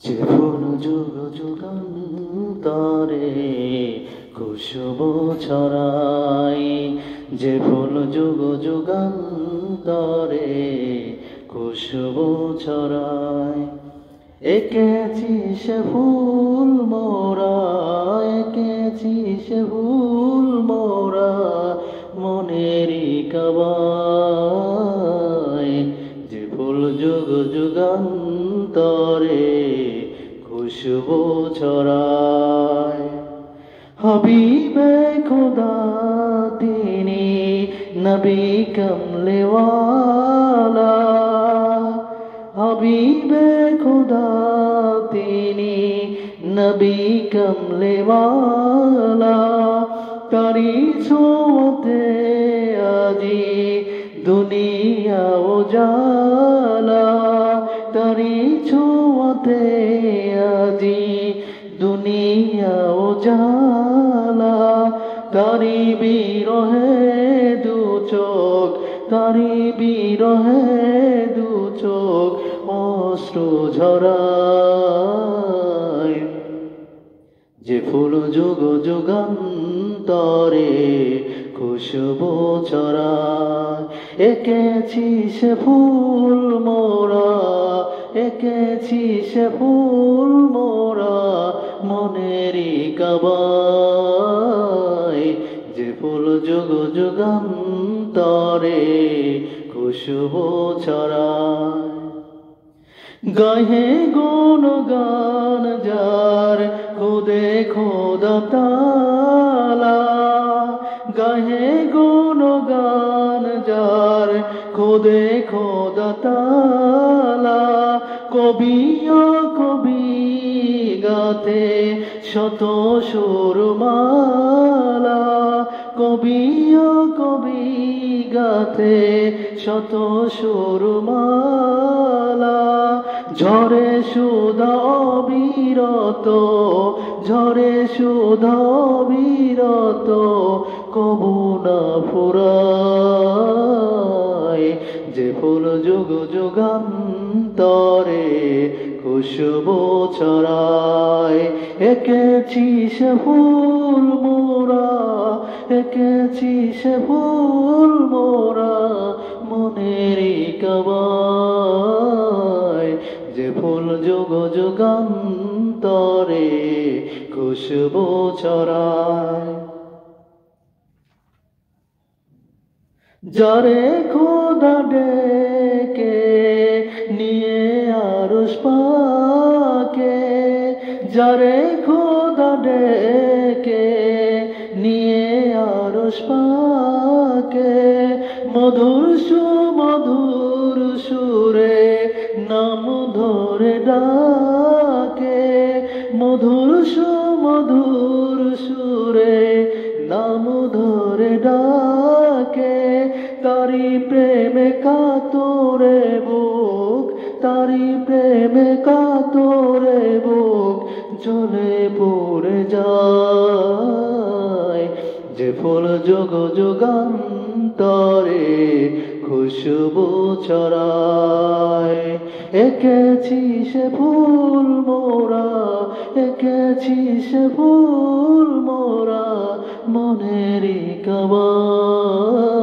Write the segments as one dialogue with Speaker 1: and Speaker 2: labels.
Speaker 1: যে ফুল যুগ যুগান্তরে খুশবু ছড়ায়, যে ফুল যুগ যুগান্তরে খুশবু ছড়ায়। এঁকেছি সে ফুল মোরা, এঁকেছি সে ফুল মোরা মনেরই কাবায়। যে ফুল যুগ যুগান্তরে খুশবু ছড়ায়। হাবিবে খোদা তিনি নবী কমলেওয়ালা, হাবিবে খোদা তিনি নবী কমলেওয়ালা। তারি ছোঁয়াতে আজি দুনিয়া উজালা, তারি ছোঁয়াতে আজি দুনিয়া উজালা। তারি বিরহে দু চোখ, তারি বিরহে দু চোখ অশ্রু ঝরায়। যে ফুল যুগ যুগান্তরে খুশবু ছড়ায়। এঁকেছি সে ফুল মোরা, এঁকেছি সে ফুল মোরা মনেরই কাবায়। যে ফুল যুগ যুগান্তরে খুশবু ছড়ায়। গাহে গুণগান যার খুদে খোদা তাআলা, গাহে গুণগান যার খুদে খোদা তাআলা। কবি ও কবি গাতে শত সুরমালা, কবি ও কবি গাতে শত সুরমালা। ঝরে সুধা অবিরত, ঝরে সুধা অবিরত কবু না ফুরায়। যে ফুল যুগ যুগান্তরে খুশবু ছড়ায়। এঁকেছি সে ফুল মোরা, এঁকেছি সে ফুল মোরা মনেরই কাবায়। যে ফুল যুগ যুগান্তরে খুশবু ছড়ায়। যারে খোদা ডেকে নিয়ে আরশ পাকে, যারে খোদা ডেকে নিয়ে আরশ পাকে। মধুর সুমধুর সুরে নাম ধরে ডাকে, মধুর সুমধুর সুরে নাম ধরে ডাকে। তারি প্রেমে কাতরে বুক, তারি প্রেমে কাতরে বুক জ্বলে পড়ে যায়। যে ফুল যুগ যুগান্তরে খুশবু ছড়ায়। এঁকেছি সে ফুল মোরা, এঁকেছি সে ফুল মোরা মনেরই কাবায়।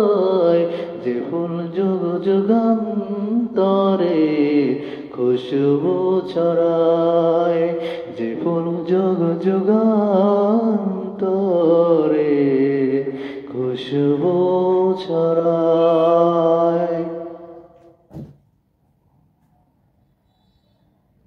Speaker 1: যে ফুল যুগ যুগান্তরে খুশবু ছড়ায়, যে ফুল যুগ যুগান্তরে খুশবু ছড়ায়।